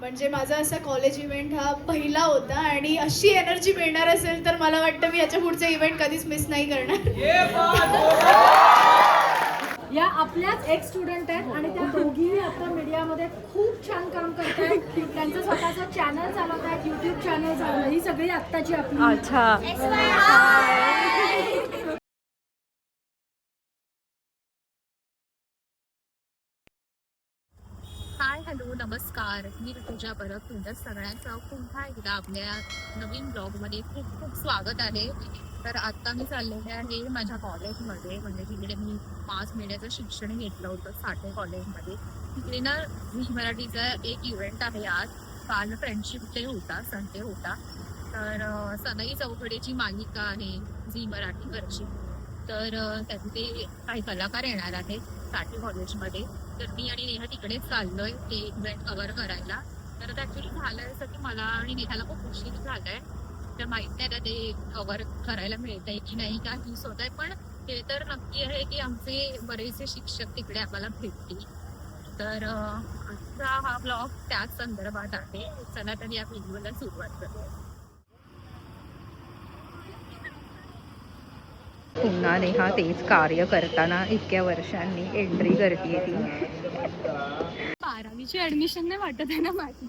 म्हणजे माझा असा कॉलेज इव्हेंट हा पहिला होता आणि अशी एनर्जी मिळणार असेल तर मला वाटतं मी याच्या पुढचे इव्हेंट कधीच मिस नाही करणार. या आपल्याच एक स्टुडंट आहेत आणि त्या दोघीही आता मीडियामध्ये खूप छान काम करत आहेत. त्यांचं स्वतःचं चॅनल चालवत आहेत, यूट्यूब चॅनल चालवत. ही सगळी आत्ताची आपली. अच्छा. हाय हॅलो नमस्कार, मी ऋतुजा परब. तुमच्या सगळ्यांचं पुन्हा एकदा आपल्या नवीन ब्लॉगमध्ये खूप खूप स्वागत आहे. तर आत्ता मी चाललेले आहे माझ्या कॉलेजमध्ये, म्हणजे तिकडे मी मास मीडियाचं शिक्षण घेतलं होतं साठे कॉलेजमध्ये. तिकडे ना झी मराठीचा एक इव्हेंट आहे आज. काल फ्रेंडशिप डे होता, संडे होता. तर सनई चौघडेची मालिका आहे झी मराठीवरची. तर त्याचे काही कलाकार येणार आहेत साठे कॉलेजमध्ये. तर मी आणि नेहा तिकडेच चाललोय ते इव्हेंट कव्हर करायला. तर ॲक्च्युली झालंय असं की मला आणि नेहाला खूप उशीर झालाय. तर माहित नाही आता ते कव्हर करायला मिळत आहे की नाही, का मिस होत आहे. पण हे तर नक्की आहे की आमचे बरेचसे शिक्षक तिकडे आम्हाला भेटतील. तर आजचा हा ब्लॉग त्याच संदर्भात आहे. चला तर या व्हिडिओला सुरुवात करूया. पुन्हा नेहा तेच कार्य करताना इतक्या वर्षांनी एंट्री करते ती. 12वीची ऍडमिशन नाही वाटत आहे ना माझी.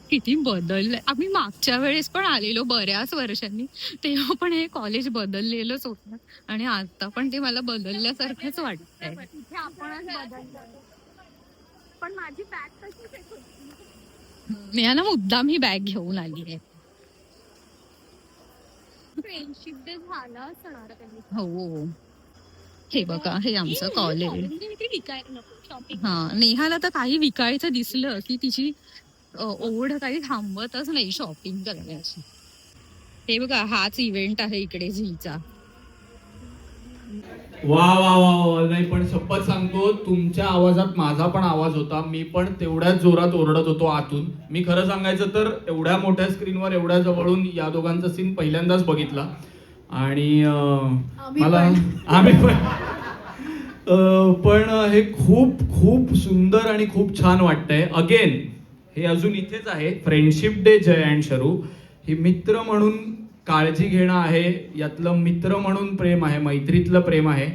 किती बदललंय. आम्ही मागच्या वेळेस पण आलेलो बऱ्याच वर्षांनी, तेव्हा पण हे कॉलेज बदललेलंच होतं आणि आता पण ते मला बदलल्यासारखंच वाटतंय. इथे आपणच बदललं. पण माझी बॅग कशी मी ना मुद्दाम ही बॅग घेऊन आली आहे. फ्रेंडशिप डे झाला असणार हो. हे बघा, हे आमचं कॉलेज. हा, नेहाला तर काही विकायचं दिसलं की तिची ओढ काही थांबतच नाही शॉपिंग करण्याची. हे बघा, हाच इव्हेंट आहे इकडे झीचा. वा वा वा वा. नाही पण शपथ सांगतो, तुमच्या आवाजात माझा पण आवाज होता. मी पण तेवढ्याच जोरात ओरडत होतो आतून. मी खरं सांगायचं तर एवढ्या मोठ्या स्क्रीनवर एवढ्या जवळून या दोघांचा सीन पहिल्यांदाच बघितला आणि आम्ही पण हे खूप खूप सुंदर आणि खूप छान वाटतंय. अगेन हे अजून इथेच आहे. फ्रेंडशिप डे जय अँड शरू. हे मित्र म्हणून काळजी घेणं आहे, यातलं मित्र म्हणून प्रेम आहे, मैत्रीतलं प्रेम आहे.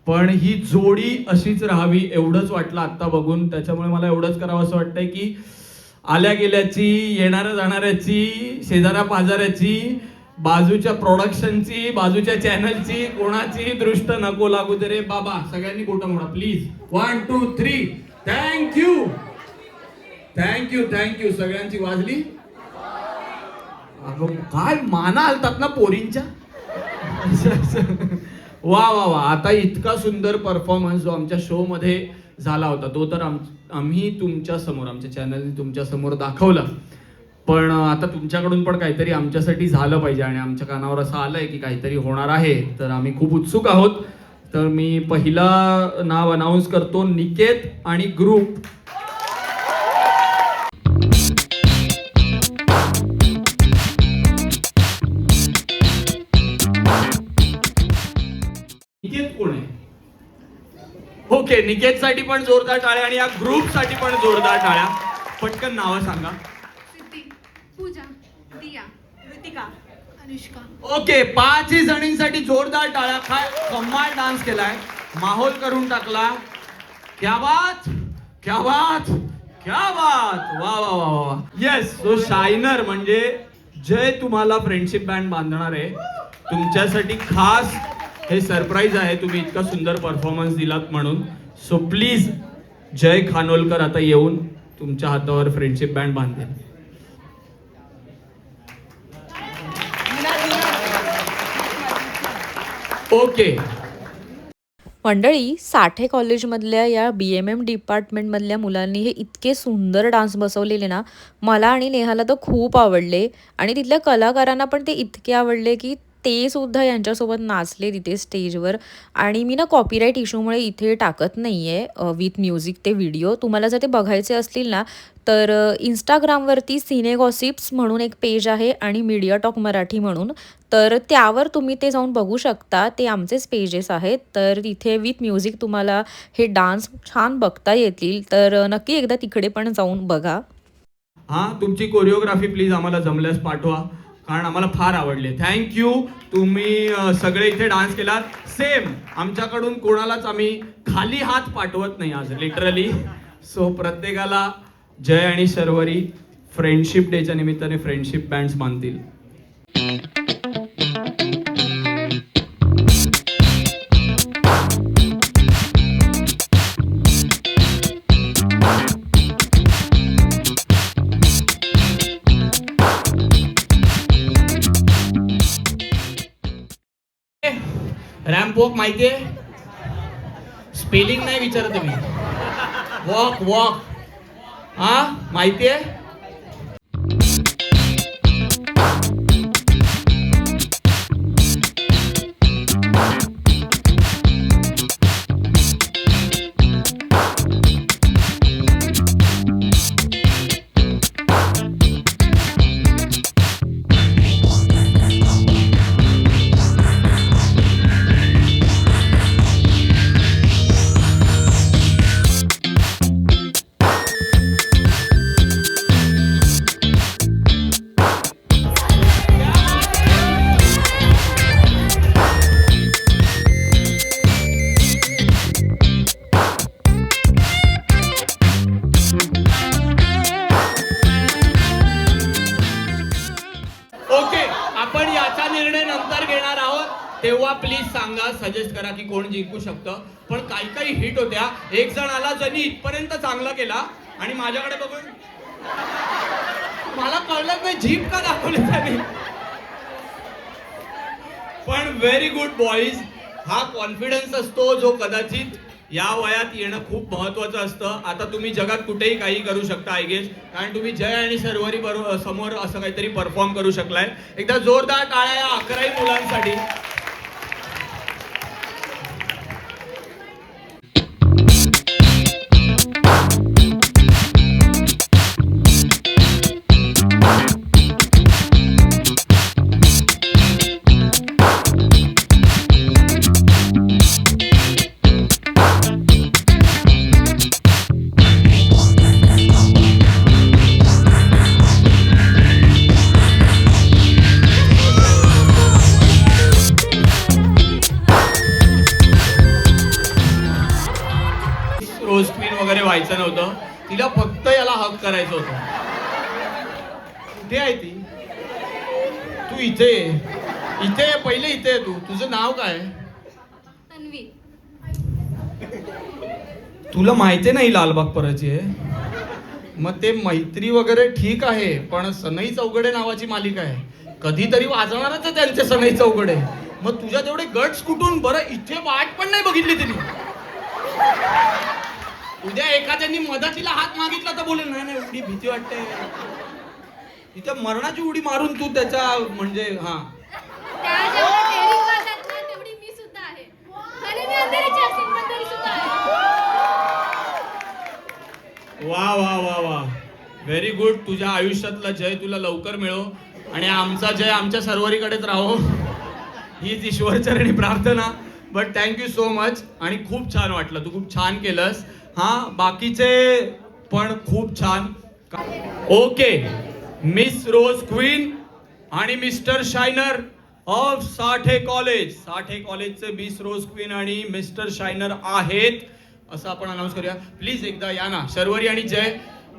पण ही जोडी अशीच राहावी एवढंच वाटलं आत्ता बघून. त्याच्यामुळे मला एवढंच करावं असं वाटतंय की आल्या गेल्याची, येणाऱ्या जाणाऱ्याची, शेजाऱ्या पाजाऱ्याची, बाजूच्या प्रोडक्शनची, बाजूच्या चॅनलची, कोणाची दृष्ट नको लागू दे रे बाबा. सगळ्यांनी गोटा म्हणा प्लीज. 1 2 3. Thank you thank you thank you. सगळ्यांची वाजली. अगं काय माना आलतात ना पोरींच्या. वा वा वा. आता इतका सुंदर परफॉर्मन्स जो आमच्या शो मध्ये झाला होता तो तर आम्ही तुमच्या समोर, आमच्या चॅनलने तुमच्या समोर दाखवला. पण आता तुमच्याकडून पण काहीतरी आमच्यासाठी झालं पाहिजे आणि आमच्या कानावर असं आलंय की काहीतरी होणार आहे. तर आम्ही खूप उत्सुक आहोत. तर मी पहिला नाव अनाऊन्स करतो, निकेत आणि ग्रुप. निकेत कोण आहे? ओके, निकेत साठी पण जोरदार टाळ्या आणि या ग्रुप साठी पण जोरदार टाळ्या. पटकन नावं सांगा. सिद्धी, पूजा, दिया, ऋतिका, अनुष्का. ओके, 5 जणींसाठी जोरदार टाळ्या. काय कमाल डान्स केलाय, माहोल करून टाकला. क्या बात क्या बात क्या बात. वा वा वा वा. येस, सो शायनर म्हणजे जय तुम्हाला फ्रेंडशिप बँड बांधणार आहे. तुमच्यासाठी खास हे सरप्राईज आहे, तुम्ही इतका सुंदर परफॉर्मन्स दिलात म्हणून. सो प्लीज जय खानोलकर आता येऊन तुमच्या हातावर फ्रेंडशिप बँड बांधेल. ओके मंडळी, साठे कॉलेजमधल्या या BMM डिपार्टमेंटमधल्या मुलांनी हे इतके सुंदर डान्स बसवलेले ना, मला आणि नेहाला तर खूप आवडले. आणि तिथल्या कलाकारांना पण ते इतके आवडले की ते सुद्धा यांच्यासोबत नाचले तिथे स्टेजवर. आणि मी ना कॉपीराईट इश्यूमुळे इथे टाकत नाही आहे विथ म्युझिक ते व्हिडिओ. तुम्हाला जर ते बघायचे असतील ना तर इंस्टाग्रामवरती सिने गॉसिप्स म्हणून एक पेज आहे आणि मीडिया टॉक मराठी म्हणून, तर त्यावर तुम्ही ते जाऊन बघू शकता. ते आमचेच पेजेस आहेत, तर तिथे विथ म्युझिक तुम्हाला हे डान्स छान बघता येतील. तर नक्की एकदा तिकडे पण जाऊन बघा. हां, तुमची कोरिओग्राफी प्लीज आम्हाला जमल्यास पाठवा, कारण आम्हाला फार आवडली. थँक्यू. तुम्ही सगळे इथे डान्स केलात. सेम आमच्याकडून कोणालाच आम्ही खाली हात पाठवत नाही आज लिटरली. सो प्रत्येकाला जय आणि शर्वरी फ्रेंडशिप डेच्या निमित्ताने फ्रेंडशिप बँड्स बांधतील. रॅम्प वॉक माहितीये? स्पेलिंग नाही विचारत मी. वॉक वॉक हा माहितीये? ओके, आपण याचा निर्णय नंतर घेणार आहोत, तेव्हा प्लीज सांगा, सजेस्ट करा की कोण जिंकू शकतं. पण काही काही हिट होत्या. एक जण आला ज्यांनी इथपर्यंत चांगला केला आणि माझ्याकडे बघून मला कळलंच नाही झीप का दाखवली त्यांनी. पण व्हेरी गुड बॉईज. हा कॉन्फिडन्स असतो जो कदाचित या वयात येणं खूप महत्वाचं असतं. आता तुम्ही जगात कुठेही काही करू शकता आय गेस, कारण तुम्ही जय आणि शर्वरी बरोबर समोर असं काहीतरी परफॉर्म करू शकलाय. एकदा जोरदार टाळ्या या 11ही मुलांसाठी. रोज क्वीन वगैरे व्हायचं नव्हतं, तिला फक्त याला हक करायचं होतं. कुठे आहे ती? तू इथे ये. इथे ये, पहिले इथे ये. तुझं नाव काय? तन्वी. तुला माहितीये नाही लालबाग परची आहे? मग ते मैत्री वगैरे ठीक आहे, पण सनई चौघडे नावाची मालिका आहे, कधीतरी वाजवणारच आहे त्यांचे सनई चौघडे. मग तुझ्या तेवढे गट्स कुठून? बरं इथे वाट पण नाही बघितली तिने. उद्या एखाद्यानी मदतीला हात मागितला तर बोलेल नाही नाही एवढी भीती वाटते. इथे मरणाची उडी मारून तू त्याच्या म्हणजे हा तेवढी मी सुद्धा आहे. आणि मी अंधेरीची असेल पण तरी सुद्धा आहे. वा वा वा वा, व्हेरी गुड. तुझ्या आयुष्यातला जय तुला लवकर मिळो आणि आमचा जय आमच्या सर्वरीकडेच राहो, हीच ईश्वरचरणी प्रार्थना. But thank you so much. आणि खूप छान वाटलं, तू खूप छान केलंस. हां, बाकीचे पण खूप छान. ओके, मिस रोज क्वीन आणि mister shiner of Sathe college. Sathe कॉलेजचे मिस रोज क्वीन आणि मिस्टर शायनर आहेत असं आपण अनाऊन्स करूया. प्लीज एकदा या ना, शर्वरी आणि जय.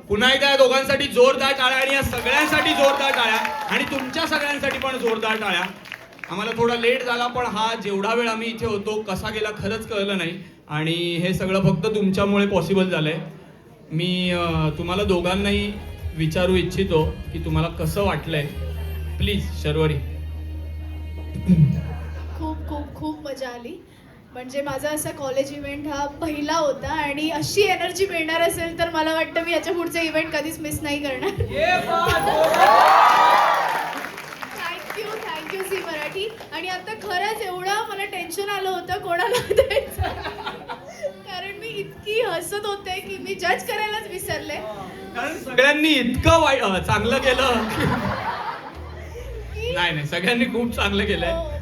पुन्हा एकदा या दोघांसाठी जोरदार टाळ्या आणि या सगळ्यांसाठी जोरदार टाळ्या आणि तुमच्या सगळ्यांसाठी पण जोरदार टाळ्या. आम्हाला थोडा लेट झाला, पण हा जेवढा वेळ आम्ही इथे होतो कसा गेला खरंच कळलं नाही. आणि हे सगळं फक्त तुमच्यामुळे पॉसिबल झालंय. मी तुम्हाला दोघांनाही विचारू इच्छितो की तुम्हाला कसं वाटलंय. प्लीज शर्वरी. खूप खूप खूप मजा आली. म्हणजे माझा असा कॉलेज इव्हेंट हा पहिला होता आणि अशी एनर्जी मिळणार असेल तर मला वाटतं मी याच्या पुढचे इव्हेंट कधीच मिस नाही करणार. थँक्यू झी मराठी. त्यासाठी. आणि आता खरंच एवढं मला टेन्शन आलं होतं कोणाला द्यायचं, कारण मी इतकी हसत होते की मी जज करायलाच विसरले. कारण सगळ्यांनी इतकं चांगलं केलं. नाही सगळ्यांनी खूप चांगलं केलंय.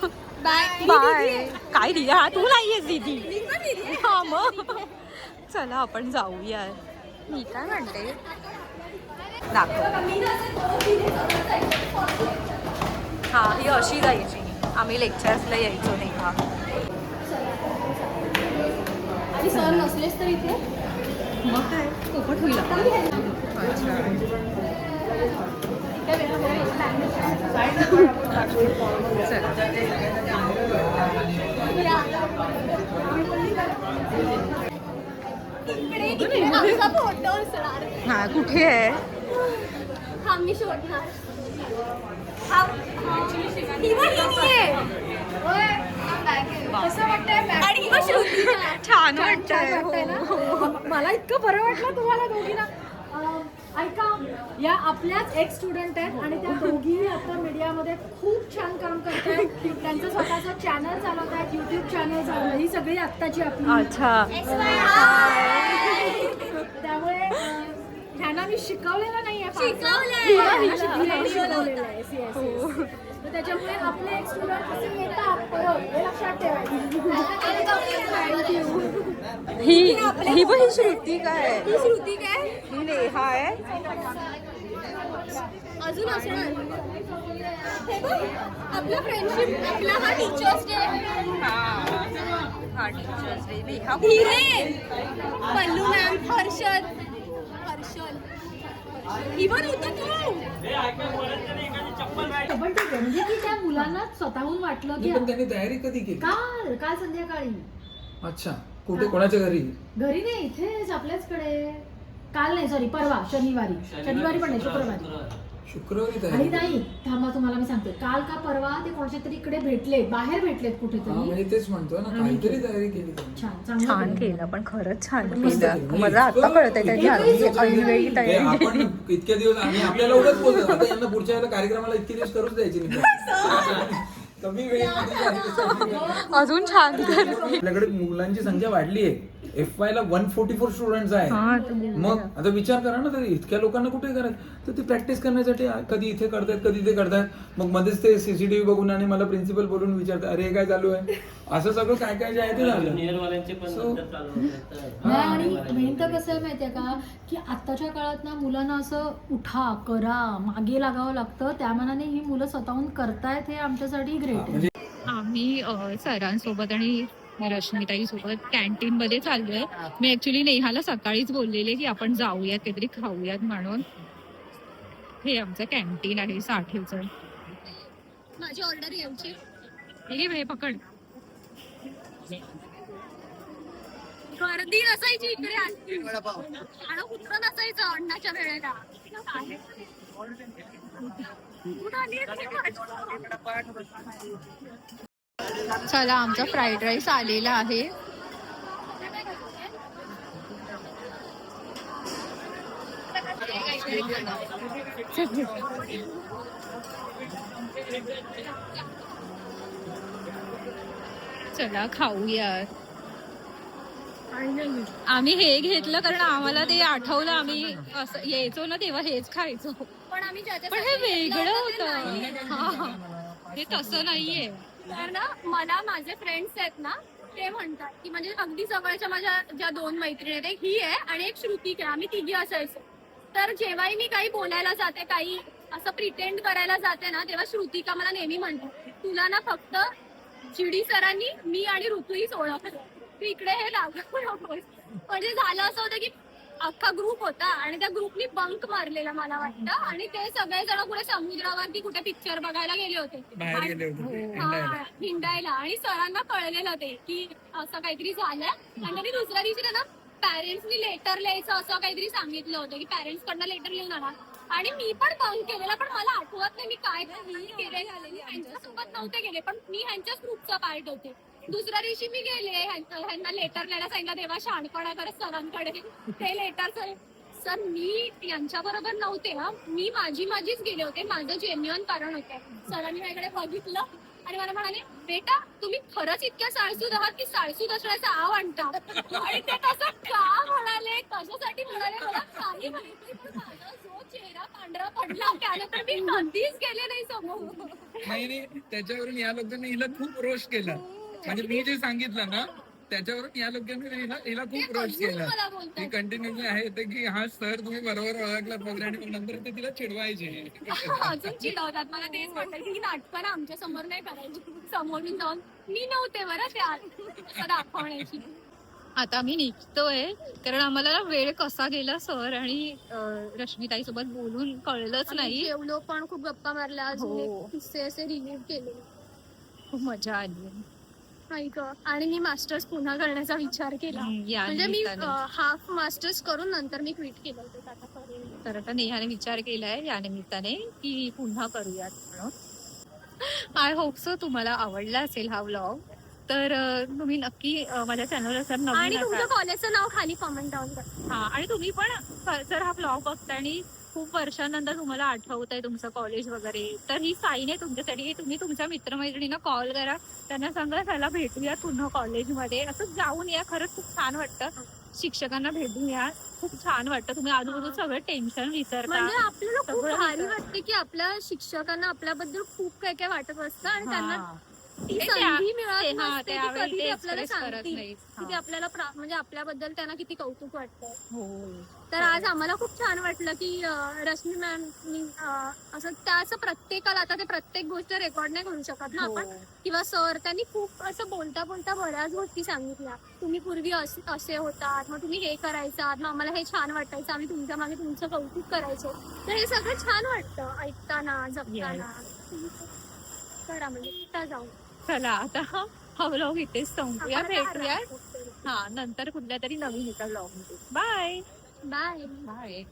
हो. बाय. काय दिया तू नाहीयेस दीदी. हा मग चला आपण जाऊया. मी काय म्हणते दाखव. हा ही अशी जायची. आम्ही लेक्चर्सला यायचो नाही का. आणि सर नसलेच तर इथे मग काय पोपट होईल. हा कुठे आहे. हा मी शोधणार. छान वाटतंय ना. मला इतकं बरं वाटलं तुम्हाला दोघींना. ऐका, या आपल्याच एक स्टुडंट आहेत आणि त्या दोघीही आता मीडियामध्ये खूप छान काम करतात. त्यांचं स्वतःचं चॅनल चालवत आहेत, युट्यूब चॅनल चालवत. ही सगळी आत्ताची आपली. अच्छा. त्यामुळे ह्यांना मी शिकवलेलं नाहीये. शिकवलेलं आहे. तर त्याच्यामुळे आपले एक स्टुडंट कसे येतात परत हे लक्षात ठेवायचं. ही पण ही श्रुती काय. ही श्रुती काय ही नेहा आहे. अजून असणार. हे बघ, आपला फ्रेंडशिप, आपला हा टीचर्स डे. हा टीचर्स डे. नेहा धीरे, पल्लू मॅम, हर्षल, ही पण होतं तू. पण ते म्हणजे की त्या मुलांना स्वतःहून वाटलं की पण त्यांनी तयारी कधी केली? काल संध्याकाळी. अच्छा, कुठे कोणाच्या घरी? घरी नाही, इथेच आपल्याचकडे. काल नाही, सॉरी, परवा शनिवारी पण नाही, शुक्रवारी आणि तयारी. नाही थांबा, तुम्हाला मी सांगते. काल का परवा ते कोणाच्या तरी इकडे भेटले, बाहेर भेटलेत हा, कुठेतरी. म्हणजे तेच म्हणतो ना, काहीतरी तयारी केली त्यांनी. छान केलं. पण खरंच छान मस्त केलं. केलं. मला आता कळतंय त्याची अनवेळी हे तयारी. आपण इतक्या दिवस आणि आपल्याला उगाच बोलतो आता यांना पुढच्या वेळेला कार्यक्रमाला इतके दिवस करूच द्यायचे नाही. कमी वेळेमध्ये अजून छान केलं. आपल्याकडे मुलांची संख्या वाढली आहे. FY ला 144 स्टुडंट्स हा, आहेत. तर बोलले. मग आता विचार करा ना, तर इतक्या लोकांना कुठे करायचं. तर ते प्रॅक्टिस करण्यासाठी कधी इथे करतायत, कधी ते करतायत. मग मध्येच ते CCTV बघून आणि मला प्रिन्सिपल बोलून विचारतात, अरे हे काय चालू आहे. असं सगळं काय काय जे आहे ते झालं. आणि मेन तर कसं आहे माहितीये का, की आत्ताच्या काळात ना मुलांना असं उठा करा मागे लागावं लागतं. त्या मानाने ही मुलं स्वतःहून करतायत, हे आमच्यासाठी ग्रेट आहे. आम्ही सरांसोबत आणि रश्मिताई सोबत कॅन्टीन मध्ये चाललोय. मी ऍक्च्युली नेहाला सकाळीच बोललेले की आपण जाऊयात काहीतरी खाऊयात म्हणून. हे आमचं कॅन्टीन आहे साठेचं. माझी ऑर्डर यायची. हे पकड. गर्दी नसायची इकडे. आणि कुत्र नसायचं अण्णाच्या वेळेला. चला, आमचा फ्राईड राईस आलेला आहे. चला खाऊया. आम्ही हे घेतलं कारण आम्हाला ते आठवलं, आम्ही असं यायचो ना तेव्हा हेच खायचो. पण आम्ही पण हे वेगळं होतं. हा, हे तसं नाहीये. तर ना मला माझे फ्रेंड्स आहेत ना ते म्हणतात की म्हणजे अगदी जवळच्या माझ्या ज्या 2 मैत्रिणी आहेत, एक ही आहे आणि एक श्रुतिका आहे. आम्ही तिघी असायचो. तर जेव्हाही मी काही बोलायला जाते, काही असं प्रिटेंड करायला जाते ना, तेव्हा श्रुतिका मला नेहमी म्हणते तुला ना फक्त GD सरांनी मी आणि ऋतूहीच ओळखलं, तू इकडे हे लागू नकोस. म्हणजे झालं असं होतं की अख्खा ग्रुप होता आणि त्या ग्रुपनी बंक मारलेला मला वाटतं आणि ते सगळेजण कुठे समुद्रावरती कुठे पिक्चर बघायला गेले होते, बाहेर गेले होते हा, हिंडायला. आणि सरांना कळलेलं ते की असं काहीतरी झालंय आणि त्यांनी दुसऱ्या दिवशी ना पॅरेंट्सनी लेटर लिहायचं असं काहीतरी सांगितलं होतं की पॅरेंट्स कडनं लेटर लिहून आणा. आणि मी पण बंक केलेला, पण मला आठवत नाही मी काय केले. ह्यांच्यासोबत नव्हते गेले, पण मी ह्यांच्याच ग्रुपचा पार्ट होते. दुसऱ्या दिवशी मी गेले, ह्यांना लेटर लिहायला सांगितलं, तेव्हा शहाणपणा करत सरांकडे ते लेटर. सर मी यांच्या बरोबर नव्हते, हा मी माझीच गेले होते, माझं जेन्युअन कारण होतं. सरांनी माझ्याकडे बघितलं आणि मला म्हणाले बेटा तुम्ही खरंच इतक्या साळसूद आहात की साळसूद असण्याचा आव आणता. आणि ते तसं का म्हणाले, कशासाठी म्हणाले मला काही माहिती, पण माझा जो चेहरा पांढरा पडला त्यानंतर मी कधीच गेले नाही समोर. नाही त्याच्यावरून या लोकांनी हिला खूप रोष केला. म्हणजे मी जे सांगितलं ना त्याच्यावरून या लोकांनी हिला खूप रोष केला. मला बोलतात ती कंटिन्युअसली आहे ते की हा सर तुम्ही बरोबर ओळखलात वगैरे, आणि मग नंतर ते तिला चिडवायचे. अजून चिडवतात मला. तेच वाटतं की नाटकं ना आमच्या समोर नाही करायची, समोरून जाऊन मी नव्हते बरं त्यात असं दाखवण्याची. आता आम्ही निघतोय कारण आम्हाला ना वेळ कसा गेला सर आणि रश्मिताई सोबत बोलून कळलंच नाही. जेवलो पण खूप गप्पा मारल्या, अजून हो. किस्से असे रिव्ह्यू केले. खूप मजा आली. ऐक, आणि मी मास्टर्स पुन्हा करण्याचा विचार केला. या म्हणजे मी निमित्ताने. हाफ मास्टर्स करून नंतर मी क्विट केलं होतं आता करेन. तर आता नेहाने विचार केलाय या निमित्ताने की पुन्हा करूयात म्हणून. आय होप सो तुम्हाला आवडला असेल हा व्लॉग. तर तुम्ही नक्की माझ्या चॅनलवर जर आणि नवीन तुमच्या असाल, कॉलेजचं नाव खाली कॉमेंट डाऊन करा. हा, आणि तुम्ही पण जर हा व्लॉग बघता आणि खूप वर्षानंतर तुम्हाला आठवत आहे तुमचं कॉलेज वगैरे, तर ही साईन आहे तुमच्यासाठी. तुम्ही तुमच्या मित्रमैत्रिणींना कॉल करा, त्यांना सांगा त्याला भेटूया पुन्हा कॉलेजमध्ये, असं जाऊन या. खरंच खूप छान वाटतं. शिक्षकांना भेटून या, खूप छान वाटतं. तुम्ही आजूबाजू सगळं टेन्शन विसरता. म्हणजे आपल्याला खूप सगळं भारी होतं. वाटते की आपल्या शिक्षकांना आपल्याबद्दल खूप काय काय वाटत असतं आणि त्यांना हा. ती ते संधी मिळत हा, नसते की त्यावेळी कधी ते ते आपल्याला express करत सांगतील नाहीत. की ते आपल्याला म्हणजे आपल्याबद्दल त्यांना किती कौतुक वाटतं. हो. तर आज आम्हाला खूप छान वाटलं की रश्मी मॅम असं त्याचं प्रत्येकाला, आता ते प्रत्येक गोष्ट रेकॉर्ड नाही करू शकत ना आपण, हो. किंवा सर त्यांनी खूप असं बोलता बोलता बऱ्याच गोष्टी सांगितल्या. तुम्ही पूर्वी असे होतात, मग तुम्ही हे करायचात, मग आम्हाला हे छान वाटायचं, आम्ही तुमच्या मागे तुमचं कौतुक करायचो. तर हे सगळं छान वाटतं ऐकताना, जगताना. करा म्हणजे तिथं जाऊ. चला आता हा व्लॉग इथेच संपूया. आपण भेटूया आता हा नंतर कुठल्या तरी नवीन एका व्लॉग मध्ये. Bye bye. बाय.